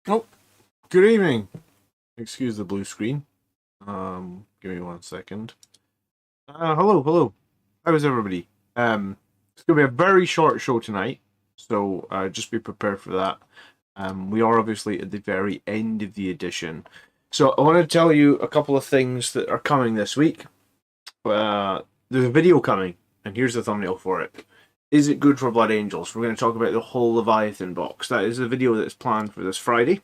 Oh, good evening. Excuse the blue screen. Give me 1 second. Hello. How is everybody? It's gonna be a very short show tonight, so just be prepared for that. We are obviously at the very end of the edition, so I want to tell you a couple of things that are coming this week. There's a video coming, and here's the thumbnail for it. Is it good for Blood Angels? We're going to talk about the whole Leviathan box. That is a video that's planned for this Friday.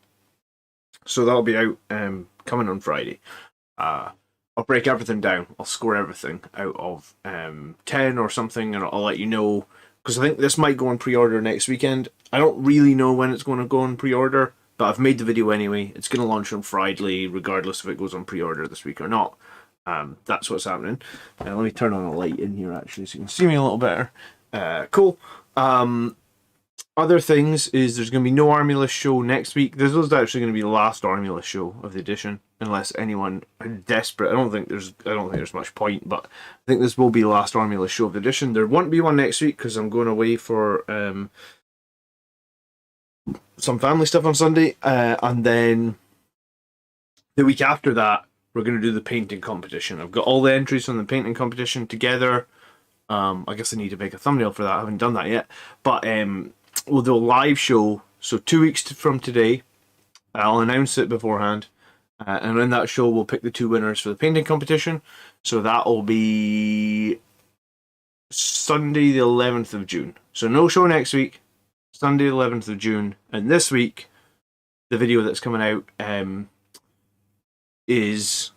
So that'll be out coming on Friday. I'll break everything down. I'll score everything out of 10 or something, and I'll let you know. Because I think this might go on pre-order next weekend. I don't really know when it's going to go on pre-order, but I've made the video anyway. It's going to launch on Friday, regardless if it goes on pre-order this week or not. That's what's happening. Let me turn on a light in here, actually, so you can see me a little better. Cool. Other things is there's going to be no Army List show next week. This was actually going to be the last Army List show of the edition, unless anyone is desperate. I don't think there's much point, but I think this will be the last Army List show of the edition. There won't be one next week because I'm going away for some family stuff on Sunday, and then the week after that we're going to do the painting competition. I've got all the entries from the painting competition together. I guess I need to make a thumbnail for that. I haven't done that yet, but we'll do a live show. So 2 weeks from today, I'll announce it beforehand, and in that show we'll pick the two winners for the painting competition. So that'll be Sunday the 11th of June. So no show next week, Sunday the 11th of June. And this week, the video that's coming out is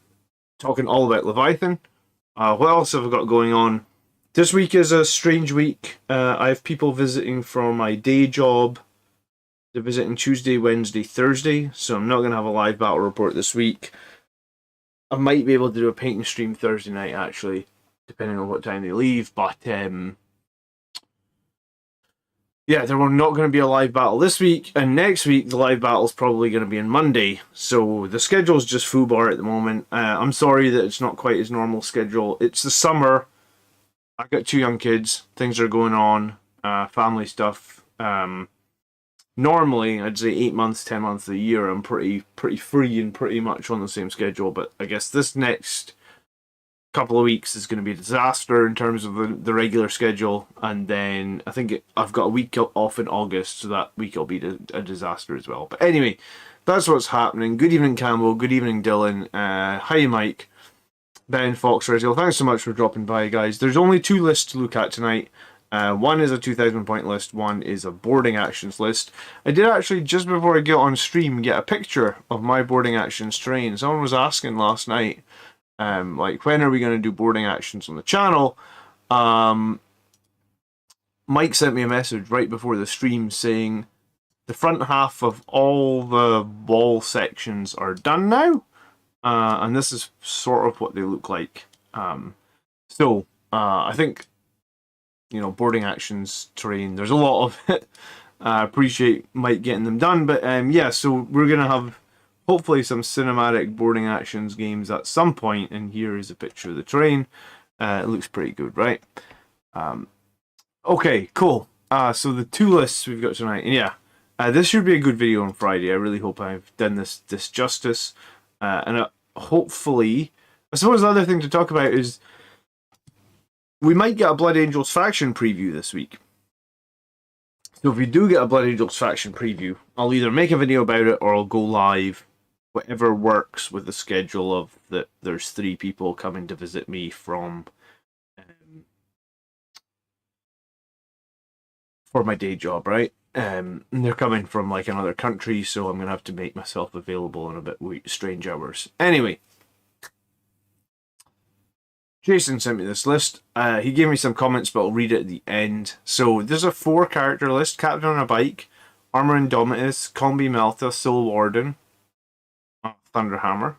talking all about Leviathan. What else have I got going on? This week is a strange week. I have people visiting from my day job. They're visiting Tuesday, Wednesday, Thursday, so I'm not going to have a live battle report this week. I might be able to do a painting stream Thursday night, actually, depending on what time they leave, but yeah, there will not going to be a live battle this week, and next week the live battle is probably going to be on Monday, so the schedule's just foobar at the moment. I'm sorry that it's not quite as normal schedule. It's the summer. I've got two young kids. Things are going on. Family stuff. Normally, I'd say 8 months, 10 months a year, I'm pretty free and pretty much on the same schedule. But I guess this next couple of weeks is going to be a disaster in terms of the regular schedule. And then I think I've got a week off in August, so that week will be a disaster as well. But anyway, that's what's happening. Good evening, Campbell. Good evening, Dylan. Hi, Mike. Ben Fox Rizal, thanks so much for dropping by, guys. There's only two lists to look at tonight. One is a 2,000 point list, one is a boarding actions list. I did actually, just before I get on stream, get a picture of my boarding actions train. Someone was asking last night, like, when are we going to do boarding actions on the channel? Mike sent me a message right before the stream saying the front half of all the wall sections are done now. And this is sort of what they look like. I think, boarding actions terrain, there's a lot of it. I appreciate Mike getting them done, but yeah, so we're going to have hopefully some cinematic boarding actions games at some point, and here is a picture of the terrain. It looks pretty good, right? Okay, cool. So the two lists we've got tonight, and yeah, this should be a good video on Friday. I really hope I've done this justice. And hopefully, I suppose the other thing to talk about is we might get a Blood Angels faction preview this week. So if we do get a Blood Angels faction preview, I'll either make a video about it or I'll go live, whatever works with the schedule of that. There's 3 people coming to visit me from for my day job, right? And they're coming from like another country, so I'm gonna have to make myself available in a bit strange hours. Anyway, Jason sent me this list. He gave me some comments, but I'll read it at the end. So there's a 4-character list: Captain on a Bike, Armor Indomitus, Combi Melta, Soul Warden, Thunderhammer,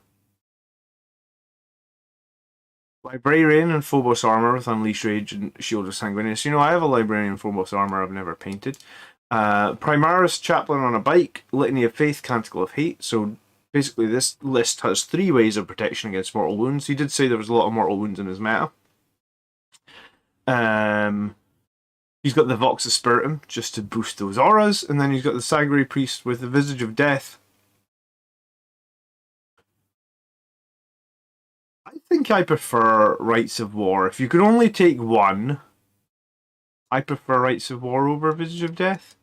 Librarian and Phobos Armor with Unleash Rage and Shield of Sanguinius. I have a Librarian and Phobos Armor I've never painted. Primaris Chaplain on a Bike, Litany of Faith, Canticle of Hate. So basically this list has 3 ways of protection against mortal wounds. He did say there was a lot of mortal wounds in his meta. He's got the Vox Aspiratum just to boost those auras, and then he's got the Sagri Priest with the Visage of Death, I think I prefer Rites of War. If you could only take one, I prefer Rites of War over Visage of Death.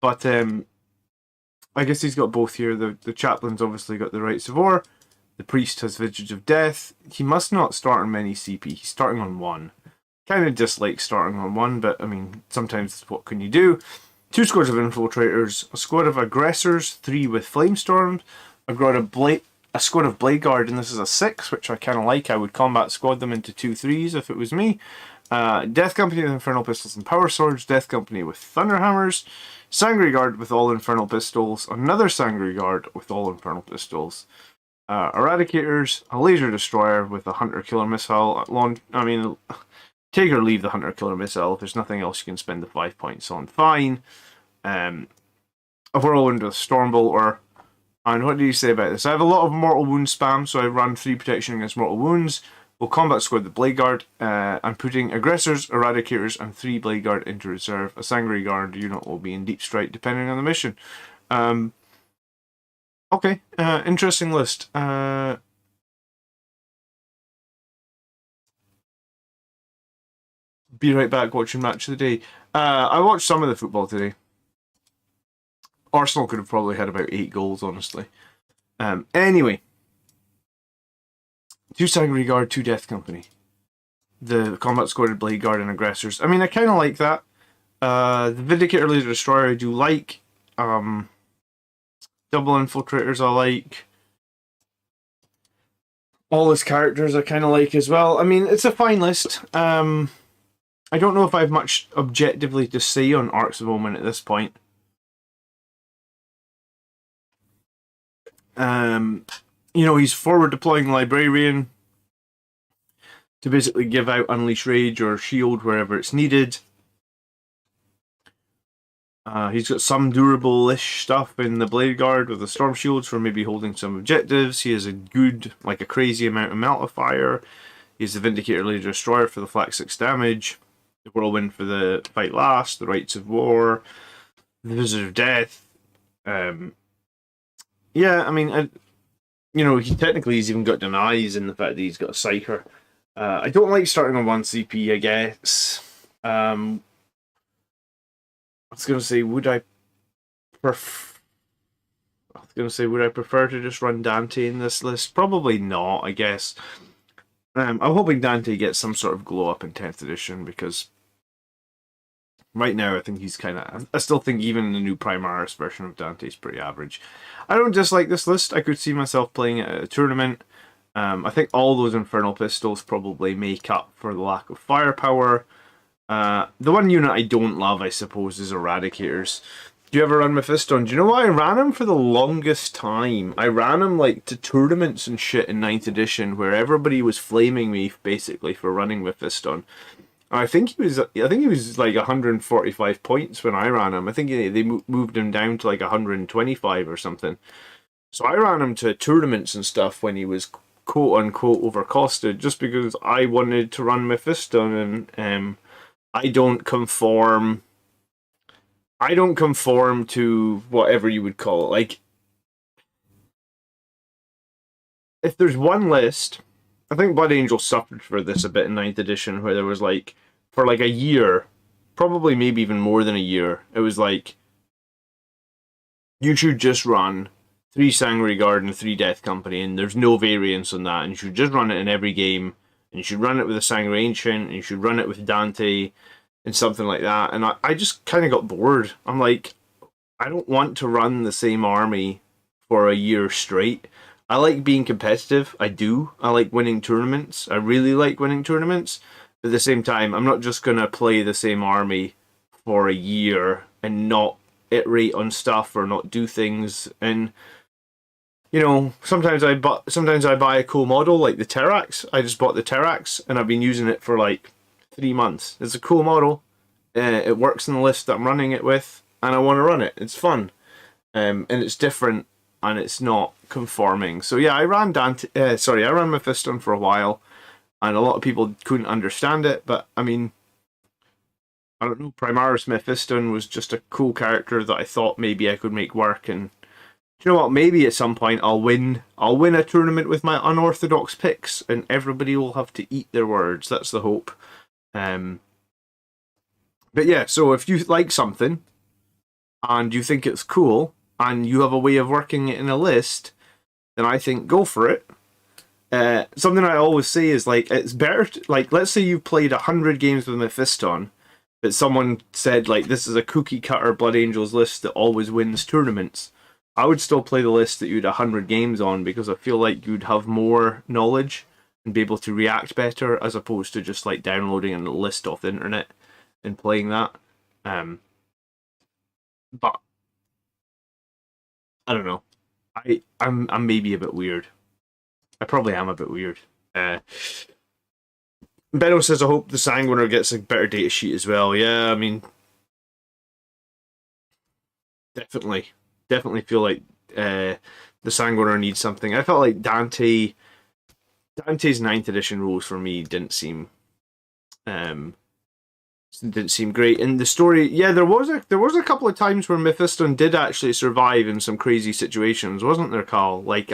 But I guess he's got both here. The chaplain's obviously got the Rites of War. The priest has Visage of Death. He must not start on many CP. He's starting on one. Kind of dislike starting on one, but I mean, sometimes what can you do? 2 squads of infiltrators, a squad of aggressors, 3 with flamestorms. I've got a squad of blade guard, and this is a 6, which I kind of like. I would combat squad them into 2 3s if it was me. Death Company with infernal pistols and power swords. Death Company with thunderhammers. Sangry Guard with all infernal pistols. Another Sangry Guard with all infernal pistols. Eradicators, a laser destroyer with a hunter killer missile. I mean, take or leave the hunter killer missile. If there's nothing else you can spend the 5 points on, fine. A whirlwind with stormbolter. And what do you say about this? I have a lot of mortal wound spam, so I run 3 protection against mortal wounds. We'll combat squad the blade guard. I'm putting aggressors, eradicators, and 3 blade guard into reserve. A Sangry Guard unit will be in deep strike depending on the mission. Okay, interesting list. Be right back watching Match of the Day. I watched some of the football today. Arsenal could have probably had about 8 goals, honestly. Anyway. 2 Sangry Guard, 2 Death Company. The combat squad, blade guard, and aggressors. I mean, I kind of like that. The Vindicator Laser Destroyer I do like. Double Infiltrators I like. All his characters I kind of like as well. I mean, it's a fine list. I don't know if I have much objectively to say on Arcs of Omen at this point. You know, he's forward deploying Librarian to basically give out Unleash Rage or Shield wherever it's needed. He's got some durable-ish stuff in the Blade Guard with the Storm Shields for maybe holding some objectives. He has a good, like a crazy amount of Meltifier. He has the Vindicator Laser Destroyer for the flat 6 damage. The Whirlwind for the Fight Last. The Rites of War. The Visit of Death. Yeah, I mean, you know, he's even got Denies in the fact that he's got a Psyker. I don't like starting on 1 CP, I guess. I was going to say, would I prefer to just run Dante in this list? Probably not, I guess. I'm hoping Dante gets some sort of glow up in 10th edition, because right now I think he's kind of... I still think even the new Primaris version of Dante is pretty average. I don't dislike this list. I could see myself playing it at a tournament. I think all those Infernal Pistols probably make up for the lack of firepower. The one unit I don't love, I suppose, is Eradicators. Do you ever run Mephiston? Do you know why I ran him for the longest time? I ran him like to tournaments and shit in 9th edition where everybody was flaming me basically for running Mephiston. I think he was like 145 points when I ran him. I think they moved him down to like 125 or something. So I ran him to tournaments and stuff when he was quote unquote overcosted, just because I wanted to run Mephiston, and I don't conform to whatever you would call it. Like, if there's one list, I think Blood Angel suffered for this a bit in 9th edition, where there was like, for like a year, probably maybe even more than a year, it was like, you should just run 3 Sangry Guard and 3 Death Company, and there's no variance on that, and you should just run it in every game, and you should run it with a Sangry Ancient, and you should run it with Dante, and something like that. And I just kind of got bored. I'm like, I don't want to run the same army for a year straight. I like being competitive. I do. I like winning tournaments. I really like winning tournaments. But at the same time, I'm not just going to play the same army for a year and not iterate on stuff or not do things. And, you know, sometimes I buy a cool model like the Terrax. I just bought the Terrax and I've been using it for like 3 months. It's a cool model. It works in the list that I'm running it with, and I want to run it. It's fun, and it's different, and it's not conforming. So yeah, I ran Mephiston for a while, and a lot of people couldn't understand it. But I mean, I don't know. Primaris Mephiston was just a cool character that I thought maybe I could make work, and you know what? Maybe at some point I'll win a tournament with my unorthodox picks, and everybody will have to eat their words. That's the hope. But yeah, so if you like something and you think it's cool and you have a way of working it in a list, then I think go for it. Something I always say is like it's better to, like, let's say you've played 100 games with Mephiston, but someone said like this is a cookie cutter Blood Angels list that always wins tournaments. I would still play the list that you had 100 games on, because I feel like you'd have more knowledge and be able to react better, as opposed to just like downloading a list off the internet and playing that. But I don't know. I'm maybe a bit weird. I probably am a bit weird. Benno says, I hope the Sanguiner gets a better data sheet as well. Yeah, I mean, definitely feel like the Sanguiner needs something. I felt like Dante's 9th edition rules for me didn't seem great. In the story, yeah, there was a couple of times where Mephiston did actually survive in some crazy situations, wasn't there, Carl? Like,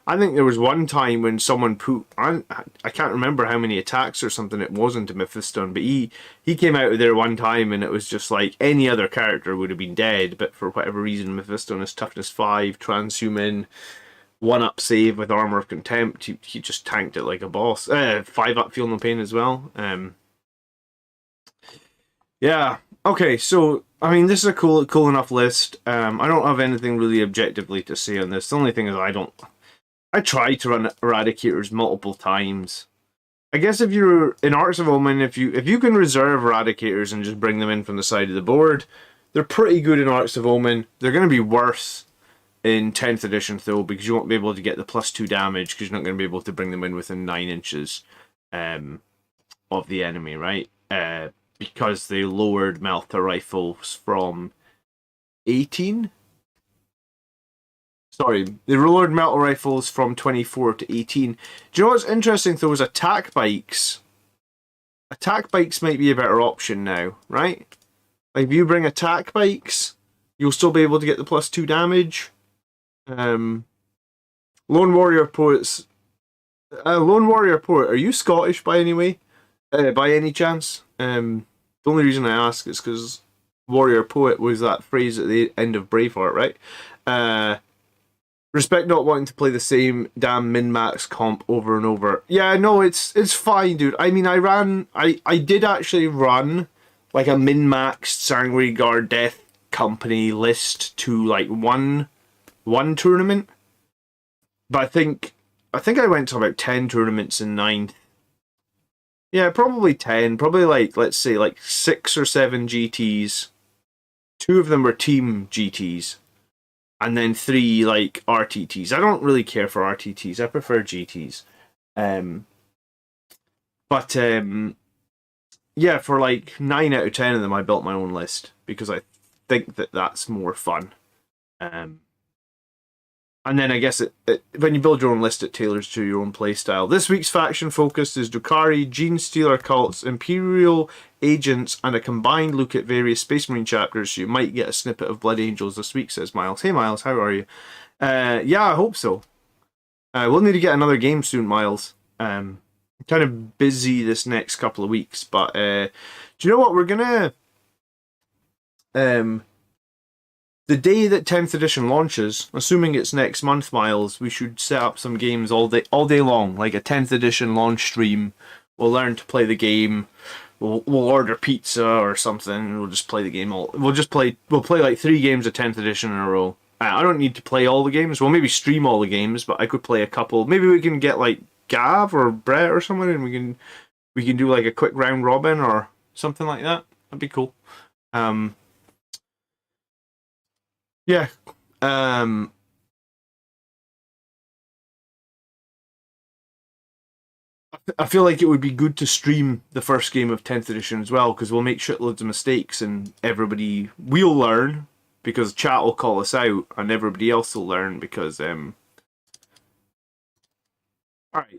I think there was one time when someone put, I can't remember how many attacks or something it was into Mephiston, but he came out of there one time and it was just like any other character would have been dead, but for whatever reason Mephiston is toughness 5, transhuman, 1-up save with armor of contempt. He just tanked it like a boss. 5-up feel no pain as well. Yeah. Okay, so I mean, this is a cool enough list. I don't have anything really objectively to say on this. The only thing is I tried to run Eradicators multiple times. I guess if you're in Arts of Omen, if you can reserve Eradicators and just bring them in from the side of the board, they're pretty good in Arts of Omen. They're going to be worse in 10th edition though, because you won't be able to get the +2 damage, because you're not going to be able to bring them in within 9 inches of the enemy, right? Because they lowered Malta rifles from 18. Sorry, they lowered metal rifles from 24 to 18. Do you know what's interesting though is attack bikes. Attack bikes might be a better option now, right? Like if you bring attack bikes, you'll still be able to get the +2 damage. Lone Warrior Poets. Lone Warrior Poet, are you Scottish by any way? By any chance? The only reason I ask is because Warrior Poet was that phrase at the end of Braveheart, right? Respect not wanting to play the same damn min-max comp over and over. Yeah, no, it's fine, dude. I mean, I did actually run like a min-max Sangreguard Death Company list to like one tournament, but I think I went to about 10 tournaments in 9th. Yeah, probably 10. Probably like, let's say like 6 or 7 GTs. 2 of them were team GTs. And then 3 like RTTs. I don't really care for RTTs. I prefer GTs. But yeah, for like 9 out of 10 of them, I built my own list because I think that that's more fun. And then I guess when you build your own list, it tailors to your own playstyle. This week's faction focus is Drukhari, Gene Stealer cults, Imperial agents, and a combined look at various Space Marine chapters. So you might get a snippet of Blood Angels this week, says Miles. Hey Miles, how are you? Yeah, I hope so. We'll need to get another game soon, Miles. I'm kind of busy this next couple of weeks, but do you know what? We're gonna the day that 10th edition launches, assuming it's next month, Miles, we should set up some games all day long, like a 10th edition launch stream. We'll learn to play the game. We'll order pizza or something. We'll just play the game We'll play like 3 games of 10th edition in a row. I don't need to play all the games. We'll maybe stream all the games, but I could play a couple. Maybe we can get like Gav or Brett or someone, and we can do like a quick round robin or something like that. That'd be cool. Yeah. I feel like it would be good to stream the first game of 10th edition as well, because we'll make shitloads of mistakes and we'll learn because chat will call us out, and everybody else will learn because Alright,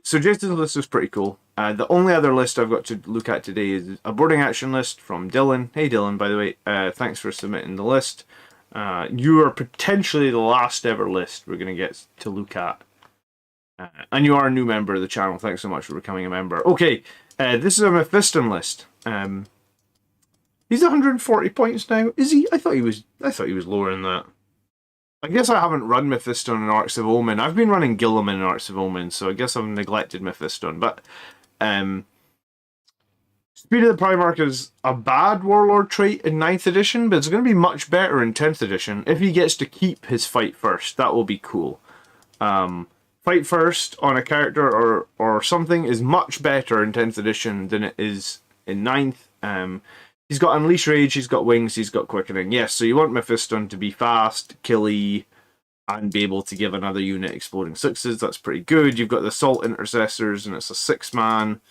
so Jason's list is pretty cool. The only other list I've got to look at today is a boarding action list from Dylan. Hey Dylan, by the way, thanks for submitting the list. You are potentially the last ever list we're going to get to look at. And you are a new member of the channel. Thanks so much for becoming a member. Okay, this is a Mephiston list. He's 140 points now. Is he? I thought he was lower than that. I guess I haven't run Mephiston in Arcs of Omen. I've been running Guilliman in Arcs of Omen, so I guess I've neglected Mephiston. But Speed of the Primarch is a bad Warlord trait in 9th edition, but it's going to be much better in 10th edition if he gets to keep his fight first. That will be cool. Fight first on a character or something is much better in 10th edition than it is in 9th. He's got Unleash Rage, he's got Wings, he's got Quickening. Yes, so you want Mephiston to be fast, killy, and be able to give another unit exploding sixes. That's pretty good. You've got the Assault Intercessors, and it's a 6-man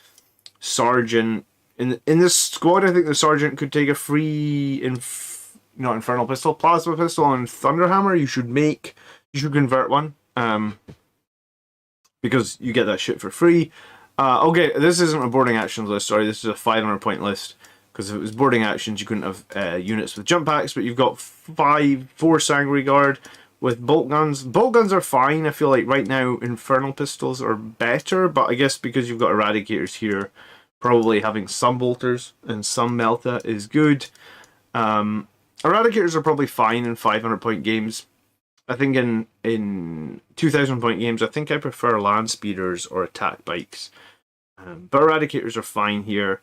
Sergeant. In this squad, I think the Sergeant could take a free not Infernal Pistol, Plasma Pistol, and Thunderhammer. You should convert one. Because you get that shit for free. Okay, this isn't a boarding actions list, sorry, this is a 500 point list. Because if it was boarding actions, you couldn't have units with jump packs, but you've got 4 Sanguinary Guard with bolt guns. Bolt guns are fine, I feel like right now Infernal Pistols are better, but I guess because you've got Eradicators here, probably having some bolters and some Melta is good. Eradicators are probably fine in 500 point games. I think in 2,000 point games, I think I prefer Land Speeders or Attack Bikes. But Eradicators are fine here.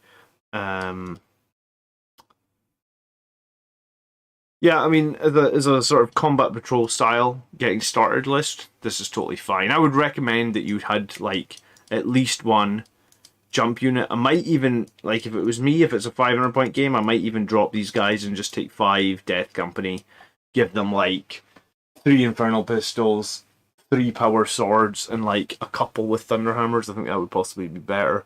Yeah, I mean, as a sort of combat patrol style getting started list, this is totally fine. I would recommend that you had like at least one jump unit. I might even, like if it was me, if it's a 500 point game, I might even drop these guys and just take 5 Death Company, give them like 3 Infernal Pistols, 3 Power Swords, and like a couple with Thunderhammers. I think that would possibly be better.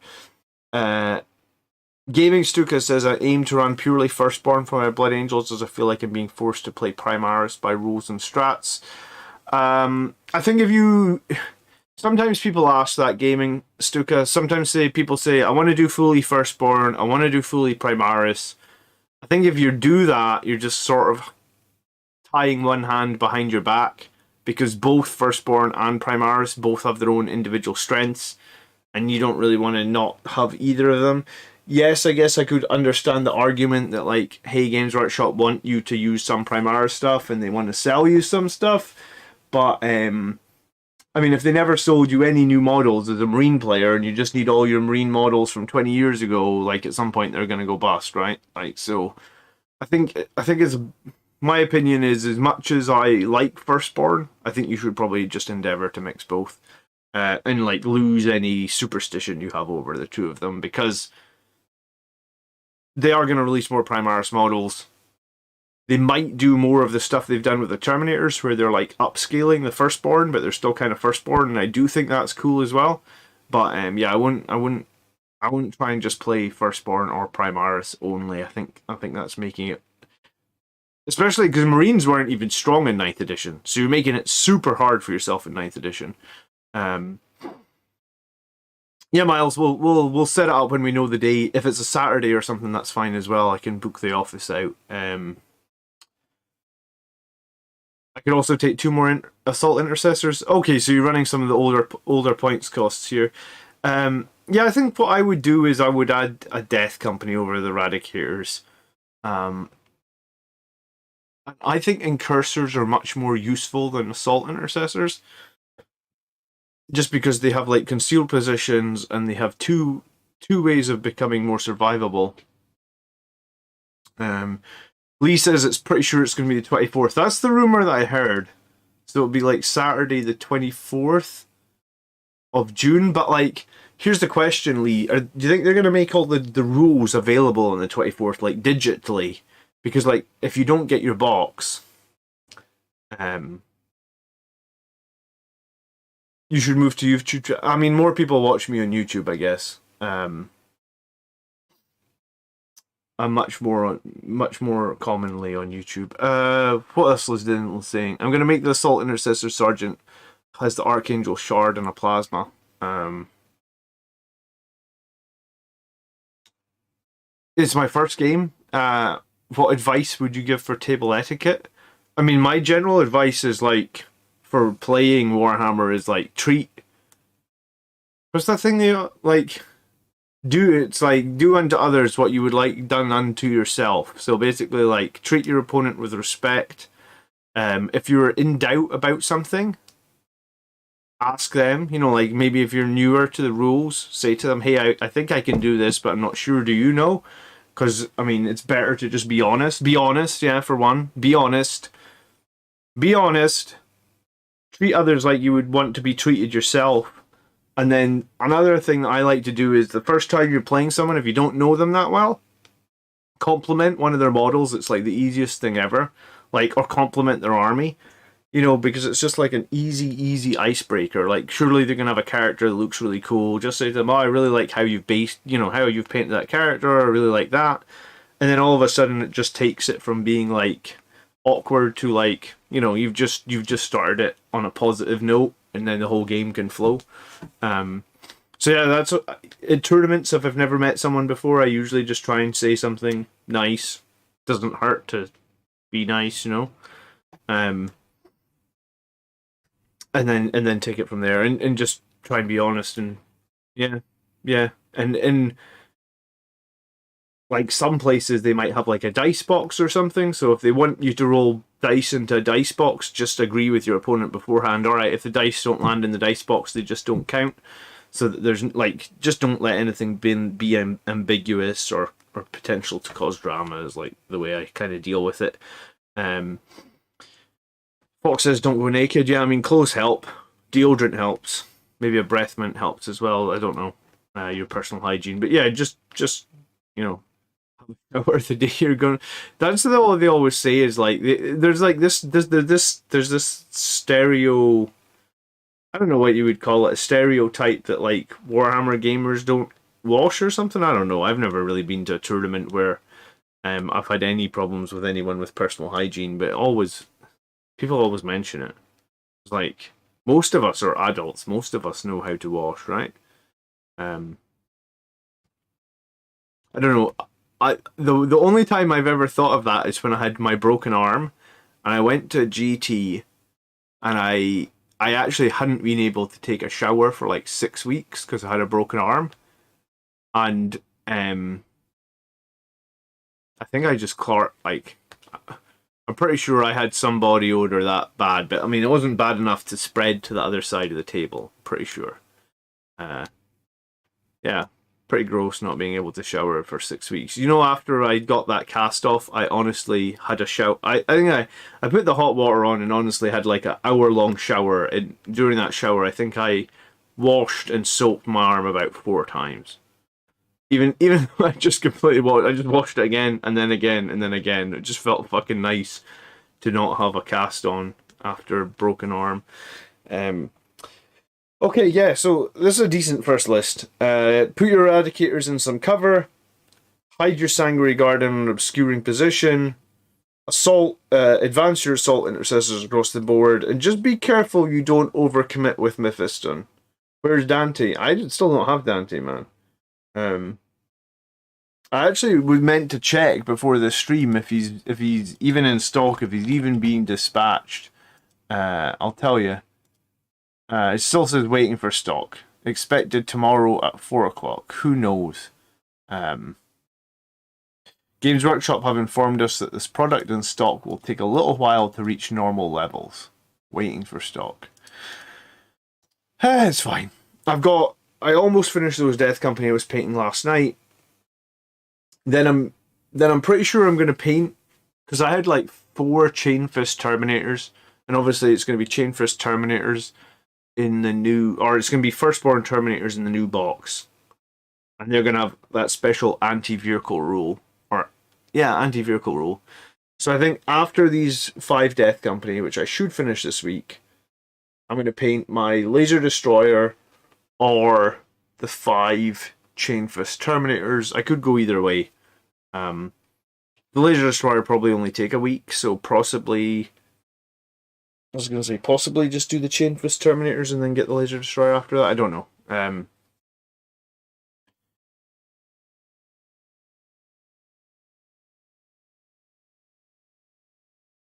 Gaming Stuka says, I aim to run purely Firstborn for my Blood Angels as I feel like I'm being forced to play Primaris by rules and strats. I think if you... Sometimes people ask that, Gaming Stuka. Sometimes people say, I want to do fully Firstborn, I want to do fully Primaris. I think if you do that, you're just sort of tying one hand behind your back, because both Firstborn and Primaris both have their own individual strengths, and you don't really want to not have either of them. Yes, I guess I could understand the argument that, like, hey, Games Workshop want you to use some Primaris stuff and they want to sell you some stuff, but, I mean, if they never sold you any new models as a Marine player and you just need all your Marine models from 20 years ago, like, at some point they're going to go bust, right? Like, so, I think it's... My opinion is, as much as I like Firstborn, I think you should probably just endeavour to mix both. And, like, lose any superstition you have over the two of them, because they are going to release more Primaris models. They might do more of the stuff they've done with the Terminators, where they're like upscaling the Firstborn, but they're still kind of Firstborn, and I do think that's cool as well. But yeah, I wouldn't try and just play Firstborn or Primaris only. I think that's making it, especially because Marines weren't even strong in 9th edition, so you're making it super hard for yourself in 9th edition. Yeah, Miles, we'll set it up when we know the day. If it's a Saturday or something, that's fine as well. I can book the office out. I could also take 2 more Assault Intercessors. Okay, so you're running some of the older points costs here. Yeah, I think what I would do is I would add a Death Company over the Eradicators. I think Incursors are much more useful than Assault Intercessors, just because they have like concealed positions and they have two ways of becoming more survivable. Lee says it's pretty sure it's going to be the 24th. That's the rumor that I heard. So it'll be like Saturday the 24th of June. But like, here's the question, Lee. Do you think they're going to make all the rules available on the 24th, like digitally? Because like, if you don't get your box, you should move to YouTube. I mean, more people watch me on YouTube, I guess. I'm much more commonly on YouTube. What else was Dylan saying? I'm going to make the Assault Intercessor Sergeant has the Archangel Shard and a Plasma. It's my first game. What advice would you give for table etiquette? I mean, my general advice is like for playing Warhammer is like treat. What's that thing they like? It's like do unto others what you would like done unto yourself. So basically, like treat your opponent with respect. If you're in doubt about something, ask them. You know, like maybe if you're newer to the rules, say to them, "Hey, I think I can do this, but I'm not sure. Do you know?" Because I mean, it's better to just be honest. Be honest, yeah. For one, be honest. Be honest. Treat others like you would want to be treated yourself. And then another thing that I like to do is the first time you're playing someone, if you don't know them that well, compliment one of their models. It's like the easiest thing ever. Like, or compliment their army. You know, because it's just like an easy icebreaker. Like, surely they're gonna have a character that looks really cool. Just say to them, "Oh, I really like how you've how you've painted that character. I really like that." And then all of a sudden, it just takes it from being like awkward to like, you've just started it on a positive note, and then the whole game can flow. So yeah, that's in tournaments. If I've never met someone before, I usually just try and say something nice. Doesn't hurt to be nice, Um, and then take it from there, and just try and be honest, and yeah, yeah, and like some places they might have like a dice box or something. So if they want you to roll dice into a dice box, just agree with your opponent beforehand. All right, if the dice don't land in the dice box, they just don't count. So that there's like just don't let anything be ambiguous or potential to cause drama is like the way I kind of deal with it. Um, Fox says don't go naked. Yeah, I mean clothes help, deodorant helps, maybe a breath mint helps as well. I don't know your personal hygiene, but yeah, just you know or the day you're going. That's all they always say is like there's like there's this stereo. I don't know what you would call it, a stereotype that like Warhammer gamers don't wash or something. I don't know. I've never really been to a tournament where I've had any problems with anyone with personal hygiene, but always people always mention it. It's like most of us are adults. Most of us know how to wash, right? Um, I don't know. The only time I've ever thought of that is when I had my broken arm, and I went to GT, and I actually hadn't been able to take a shower for like 6 weeks because I had a broken arm, and I think I just caught like I'm pretty sure I had some body odor that bad, but I mean it wasn't bad enough to spread to the other side of the table. Pretty sure. Uh, yeah, pretty gross not being able to shower for 6 weeks. After I got that cast off, I honestly had a shower. I think I put the hot water on and honestly had like an hour-long shower. And during that shower, I think I washed and soaped my arm about 4 times. Even though I just completely washed, I just washed it again and then again and then again. It just felt fucking nice to not have a cast on after a broken arm. Um, Okay, yeah, so this is a decent first list. Put your eradicators in some cover, hide your sanguinary guard in an obscuring position, advance your assault intercessors across the board, and just be careful you don't overcommit with Mephiston. Where's Dante? I still don't have Dante, man. I actually was meant to check before the stream if he's even in stock, if he's even being dispatched. I'll tell you. It still says waiting for stock. Expected tomorrow at 4 o'clock. Who knows? Games Workshop have informed us that this product in stock will take a little while to reach normal levels. Waiting for stock. It's fine. I almost finished those Death Company I was painting last night. Then I'm pretty sure I'm going to paint because I had like 4 Chain Fist Terminators, and obviously it's going to be Chain Fist Terminators in the new, or it's going to be Firstborn Terminators in the new box, and they're going to have that special anti-vehicle rule, anti-vehicle rule. So I think after these 5 Death Company, which I should finish this week, I'm going to paint my Laser Destroyer or the 5 Chain Fist Terminators. I could go either way. The Laser Destroyer probably only take a week, so possibly possibly just do the Chain Fist Terminators and then get the Laser Destroyer after that. I don't know.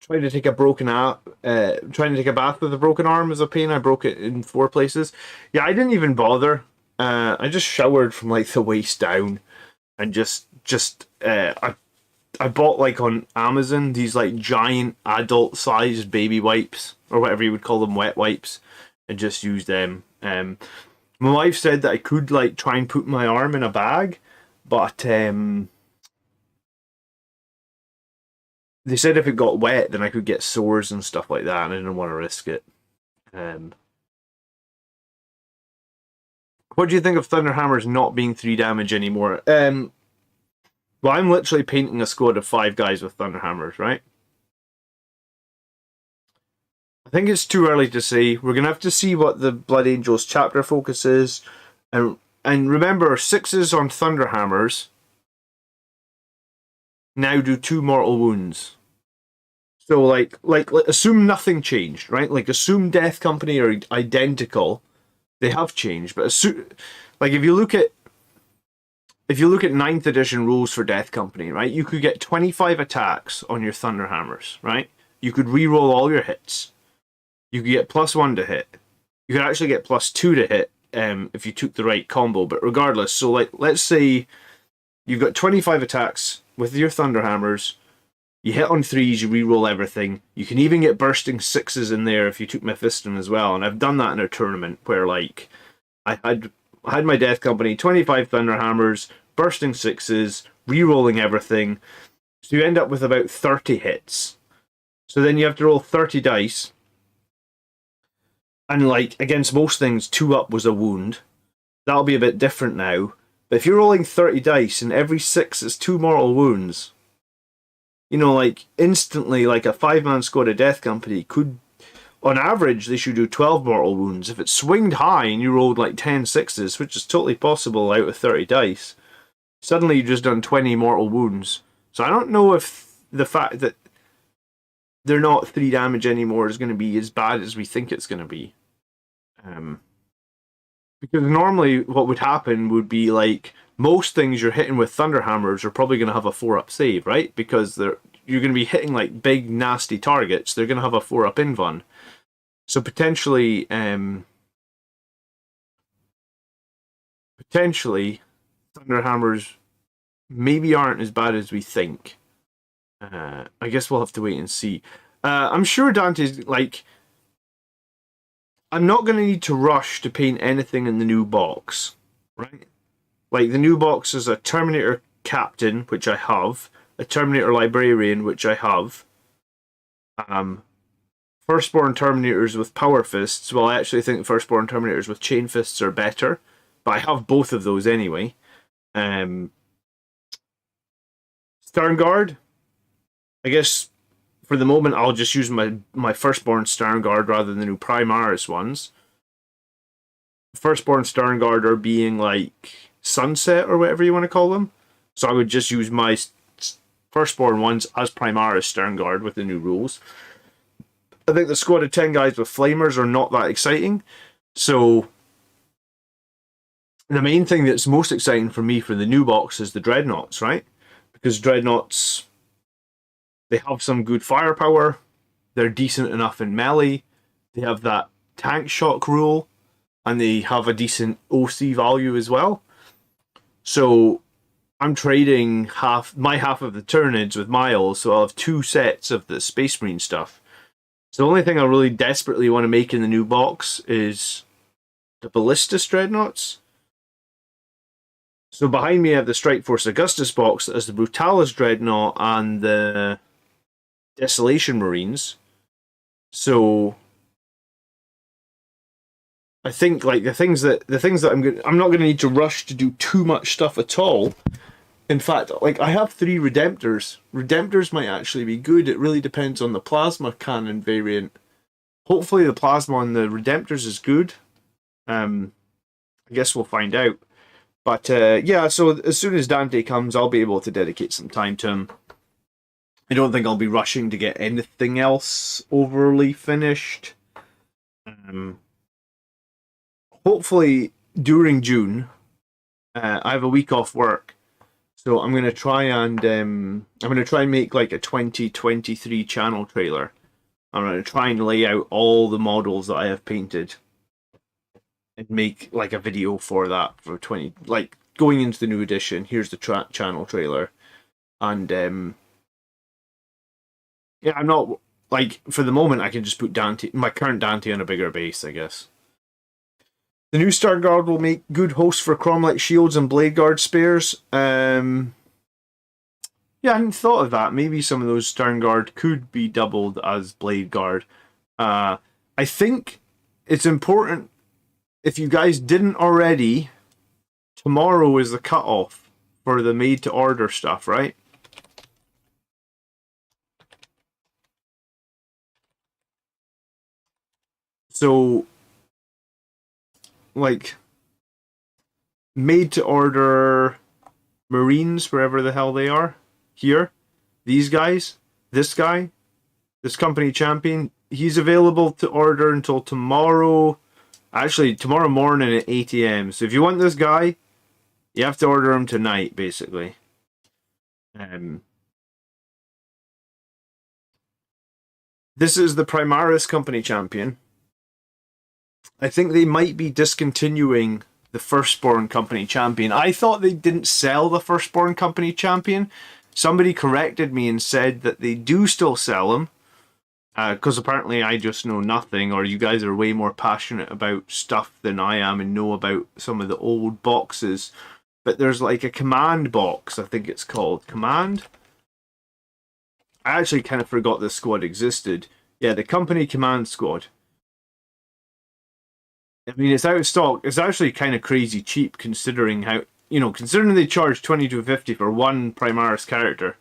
trying to take a trying to take a bath with a broken arm is a pain. I broke it in 4 places. Yeah, I didn't even bother. I just showered from like the waist down, and I bought like on Amazon these like giant adult sized baby wipes or whatever you would call them, wet wipes, and just used them. My wife said that I could like try and put my arm in a bag, but they said if it got wet, then I could get sores and stuff like that, and I didn't want to risk it. What do you think of Thunderhammers not being 3 damage anymore? Well, I'm literally painting a squad of 5 guys with Thunderhammers, right? I think it's too early to say. We're gonna have to see what the Blood Angels chapter focus is, and remember, 6s on Thunderhammers now do 2 mortal wounds. So like assume nothing changed, right? Like assume Death Company are identical. They have changed, but assume, like if you look at 9th edition rules for Death Company, right? You could get 25 attacks on your Thunderhammers, right? You could re-roll all your hits. You could get +1 to hit. You could actually get +2 to hit if you took the right combo. But regardless, so like let's say you've got 25 attacks with your Thunderhammers. You hit on 3s, you re-roll everything. You can even get bursting 6s in there if you took Mephiston as well. And I've done that in a tournament where like I had my Death Company, 25 Thunderhammers, bursting 6s, re-rolling everything. So you end up with about 30 hits. So then you have to roll 30 dice. And like against most things, 2 up was a wound. That'll be a bit different now. But if you're rolling 30 dice and every 6 is 2 mortal wounds, you know, like instantly, like a 5-man squad of Death Company could, on average, they should do 12 mortal wounds. If it swinged high and you rolled like 10 6s, which is totally possible out of 30 dice, suddenly you've just done 20 mortal wounds. So I don't know if the fact that they're not 3 damage anymore is going to be as bad as we think it's going to be. Because normally what would happen would be like most things you're hitting with Thunderhammers are probably going to have a 4-up save, right? Because you're going to be hitting like big nasty targets. They're going to have a 4-up invuln. So potentially Thunderhammers maybe aren't as bad as we think. I guess we'll have to wait and see. I'm sure Dante's like, I'm not going to need to rush to paint anything in the new box, right? Like the new box is a Terminator Captain, which I have, a Terminator Librarian, which I have, Firstborn Terminators with Power Fists. Well, I actually think Firstborn Terminators with Chain Fists are better, but I have both of those anyway. Stern Guard, I guess for the moment I'll just use my Firstborn Stern Guard rather than the new Primaris ones. Firstborn Stern Guard are being like Sunset or whatever you want to call them. So I would just use my Firstborn ones as Primaris Stern Guard with the new rules. I think the squad of 10 guys with Flamers are not that exciting. So the main thing that's most exciting for me for the new box is the Dreadnoughts, right? Because Dreadnoughts, they have some good firepower. They're decent enough in melee. They have that tank shock rule. And they have a decent OC value as well. So I'm trading my half of the Tyranids with Miles, so I'll have 2 sets of the Space Marine stuff. So the only thing I really desperately want to make in the new box is the Ballistus Dreadnoughts. So behind me I have the Strike Force Augustus box that has the Brutalis Dreadnought and the Desolation Marines. So I think like the things that I'm not going to need to rush to do too much stuff at all. In fact, like I have 3 Redemptors. Redemptors might actually be good. It really depends on the plasma cannon variant. Hopefully the plasma on the Redemptors is good. I guess we'll find out. But yeah, so as soon as Dante comes, I'll be able to dedicate some time to him. I don't think I'll be rushing to get anything else overly finished. Hopefully during June, I have a week off work. So I'm gonna try and make like a 2023 channel trailer. I'm gonna try and lay out all the models that I have painted and make like a video for that for 20, like going into the new edition. Here's the channel trailer, and yeah, I'm not like for the moment I can just put Dante, my current Dante, on a bigger base, I guess. The new Star Guard will make good hosts for Cromlech shields and Blade Guard spares. Yeah, I hadn't thought of that. Maybe some of those Stern Guard could be doubled as Blade Guard. I think it's important, if you guys didn't already, tomorrow is the cutoff for the made to order stuff, right? So, like, made to order Marines, wherever the hell they are, here, these guys, this guy, this company champion, he's available to order until tomorrow. Actually, tomorrow morning at 8 a.m. So if you want this guy, you have to order him tonight, basically. This is the Primaris company champion. I think they might be discontinuing the Firstborn company champion. I thought they didn't sell the Firstborn company champion. Somebody corrected me and said that they do still sell them. Because apparently I just know nothing, or you guys are way more passionate about stuff than I am and know about some of the old boxes. But there's like a command box, I think it's called. Command? I actually kind of forgot this squad existed. Yeah, the company command squad. I mean, it's out of stock. It's actually kind of crazy cheap considering how, considering they charge $22.50 for one Primaris character.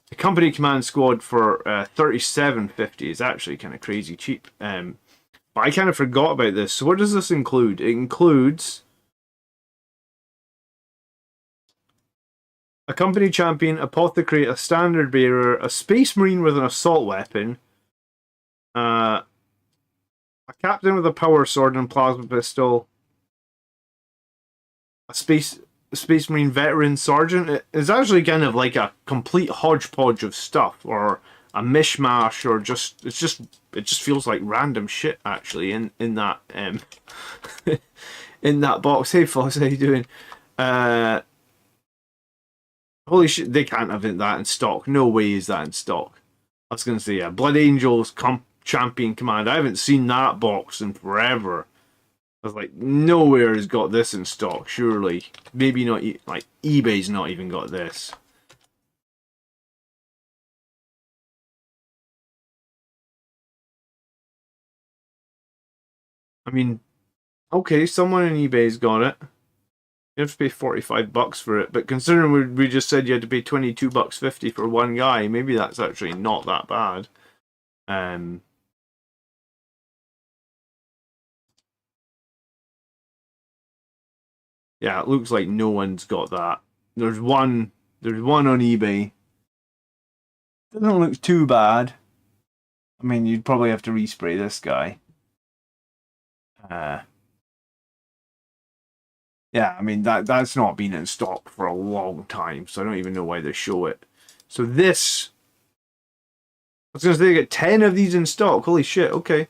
The company command squad for $37.50 is actually kind of crazy cheap. But I kind of forgot about this. So what does this include? It includes a company champion, apothecary, a standard bearer, a space marine with an assault weapon, a captain with a power sword and plasma pistol, a space marine veteran sergeant. It's actually kind of like a complete hodgepodge of stuff, or a mishmash, or it just feels like random shit actually in that in that box. Hey Foss, how you doing? Holy shit, they can't have that in stock. No way is that in stock. I was gonna say, yeah, Blood Angels Champion Command. I haven't seen that box in forever. I was like, nowhere has got this in stock, surely. Maybe not, like, eBay's not even got this. I mean, okay, someone in eBay's got it. You have to pay $45 for it, but considering we just said you had to pay $22.50 for one guy, maybe that's actually not that bad. Yeah, it looks like no one's got that. There's one on eBay. Doesn't look too bad. I mean, you'd probably have to respray this guy. Yeah, I mean that's not been in stock for a long time, so I don't even know why they show it. So this, I was gonna say they get 10 of these in stock. Holy shit! Okay.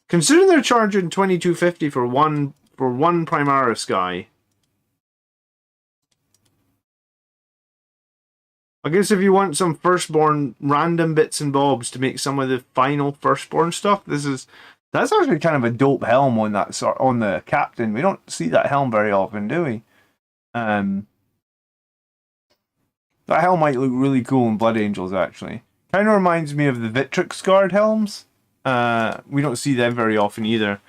Considering they're charging $22.50 for one Primaris guy, I guess if you want some Firstborn random bits and bobs to make some of the final Firstborn stuff, that's actually kind of a dope helm on the captain. We don't see that helm very often, do we? That helm might look really cool in Blood Angels, actually. Kind of reminds me of the Victrix Guard helms. We don't see them very often either.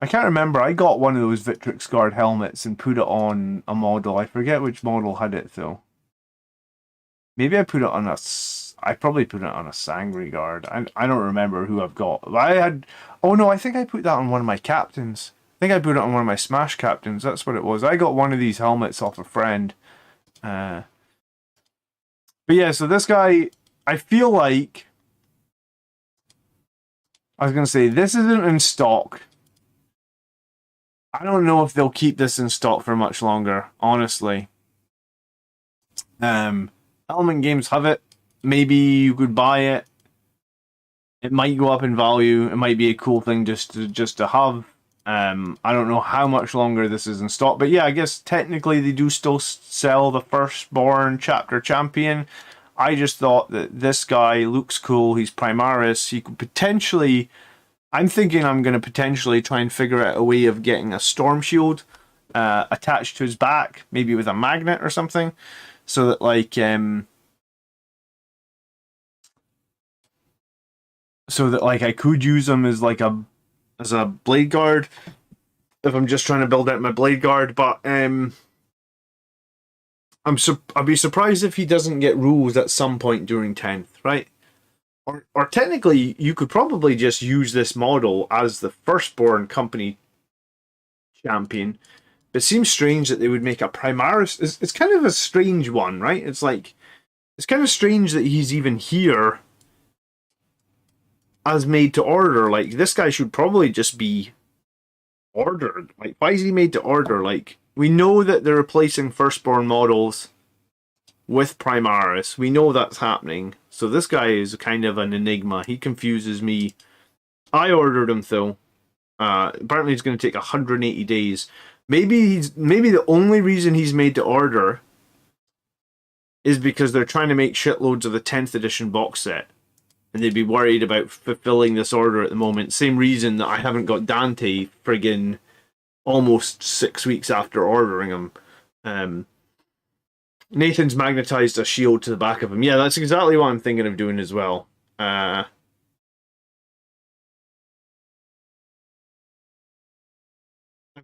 I can't remember. I got one of those Victrix Guard helmets and put it on a model. I forget which model had it, though. Maybe I put it on I probably put it on a Sangri Guard. I don't remember who I've got. Oh no, I think I put that on one of my captains. I think I put it on one of my Smash captains. That's what it was. I got one of these helmets off a friend. But yeah, so this guy, I feel like, I was going to say, this isn't in stock. I don't know if they'll keep this in stock for much longer, honestly. Element Games have it. Maybe you could buy it. It might go up in value. It might be a cool thing just to have. I don't know how much longer this is in stock, but yeah, I guess technically they do still sell the Firstborn Chapter Champion. I just thought that this guy looks cool. He's Primaris. He could potentially. I'm thinking I'm going to potentially try and figure out a way of getting a Storm Shield attached to his back, maybe with a magnet or something, so that I could use him as a blade guard if I'm just trying to build out my blade guard. But I'd be surprised if he doesn't get rules at some point during 10th, right? Or technically, you could probably just use this model as the Firstborn Company champion. It seems strange that they would make a Primaris. It's kind of a strange one, right? It's kind of strange that he's even here as made to order. Like, this guy should probably just be ordered. Like, why is he made to order? Like, we know that they're replacing Firstborn models with Primaris. We know that's happening. So this guy is kind of an enigma. He confuses me. I ordered him though. Apparently it's going to take 180 days. Maybe the only reason he's made to order is because they're trying to make shitloads of the 10th edition box set. And they'd be worried about fulfilling this order at the moment. Same reason that I haven't got Dante friggin' almost 6 weeks after ordering him. Nathan's magnetized a shield to the back of him. Yeah, that's exactly what I'm thinking of doing as well. I'm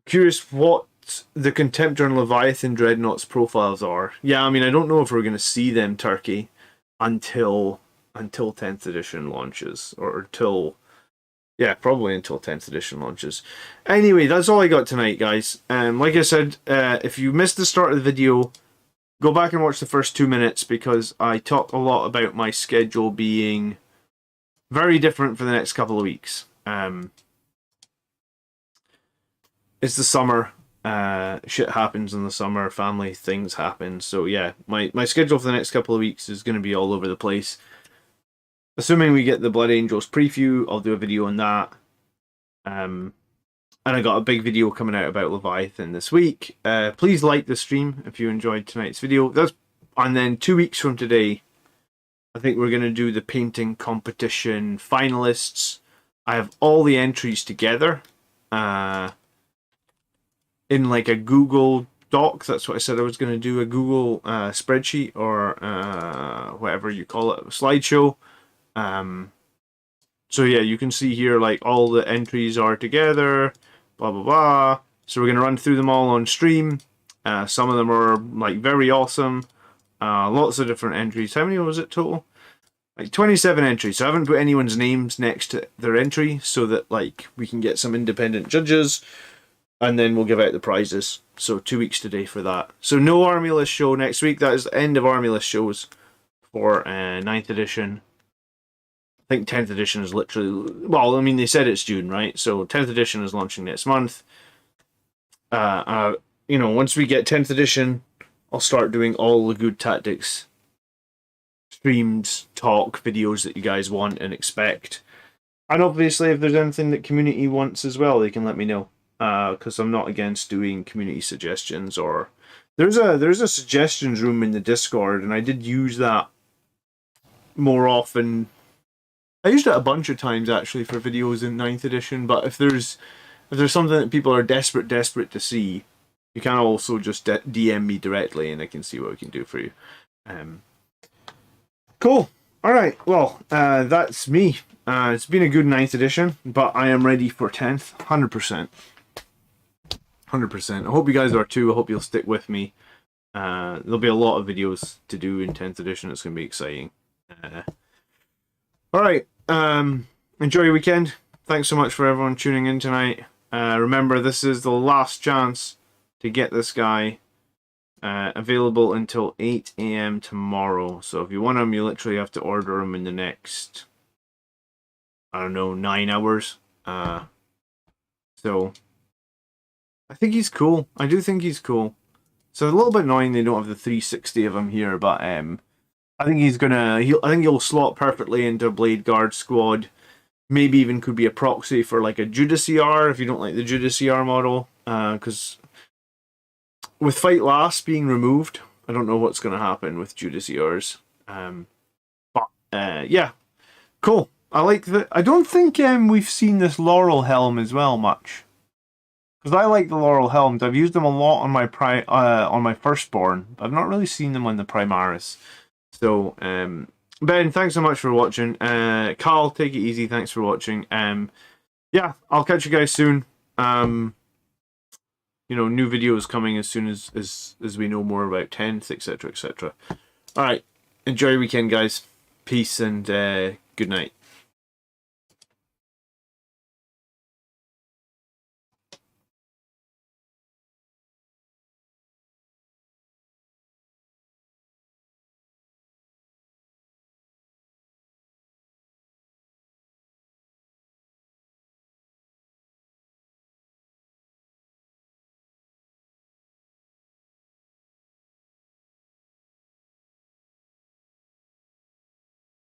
curious what the Contemptor and Leviathan Dreadnoughts profiles are. Yeah, I mean, I don't know if we're going to see them, Turkey, until 10th edition launches, or until... Yeah, probably until 10th edition launches. Anyway, that's all I got tonight, guys. Like I said, if you missed the start of the video, go back and watch the first 2 minutes, because I talk a lot about my schedule being very different for the next couple of weeks. It's the summer. Shit happens in the summer. Family things happen. So yeah, my schedule for the next couple of weeks is going to be all over the place. Assuming we get the Blood Angels preview, I'll do a video on that. And I got a big video coming out about Leviathan this week. Please like the stream if you enjoyed tonight's video. And then 2 weeks from today, I think we're going to do the painting competition finalists. I have all the entries together in like a Google Doc. That's what I said I was going to do, a Google spreadsheet, or whatever you call it, a slideshow. So yeah, you can see here like all the entries are together, blah blah blah. So we're gonna run through them all on stream. Some of them are like very awesome. Lots of different entries. How many was it total? Like 27 entries. So I haven't put anyone's names next to their entry so that like we can get some independent judges, and then we'll give out the prizes. So 2 weeks today for that. So no Army List show next week. That is the end of Army List shows for 9th edition. I think 10th edition is literally... Well, I mean, they said it's June, right? So 10th edition is launching next month. Once we get 10th edition, I'll start doing all the good tactics streams, talk, videos that you guys want and expect. And obviously, if there's anything that community wants as well, they can let me know. Because I'm not against doing community suggestions. Or there's a suggestions room in the Discord, and I did use that more often. I used it a bunch of times actually for videos in 9th edition, but if there's something that people are desperate to see, you can also just DM me directly and I can see what we can do for you. Cool. Alright, well, that's me. It's been a good 9th edition, but I am ready for 10th, 100%. 100%. I hope you guys are too. I hope you'll stick with me. There'll be a lot of videos to do in 10th edition. It's going to be exciting. Alright, enjoy your weekend. Thanks so much for everyone tuning in tonight. Remember, this is the last chance to get this guy available until 8 AM tomorrow. So if you want him, you literally have to order him in the next, I don't know, 9 hours. So I think he's cool. I do think he's cool. So a little bit annoying they don't have the 360 of him here, but I think I think he'll slot perfectly into a Blade Guard squad. Maybe even could be a proxy for like a Judiciar if you don't like the Judiciar model. Because with Fight Last being removed, I don't know what's going to happen with Judiciars. Yeah, cool. I like the. I don't think we've seen this Laurel Helm as well much. Because I like the Laurel Helms. I've used them a lot on my Firstborn. I've not really seen them on the Primaris. So, Ben, thanks so much for watching. Carl, take it easy. Thanks for watching. Yeah, I'll catch you guys soon. New videos coming as soon as we know more about 10th, etc., etc. All right, enjoy your weekend, guys. Peace and good night.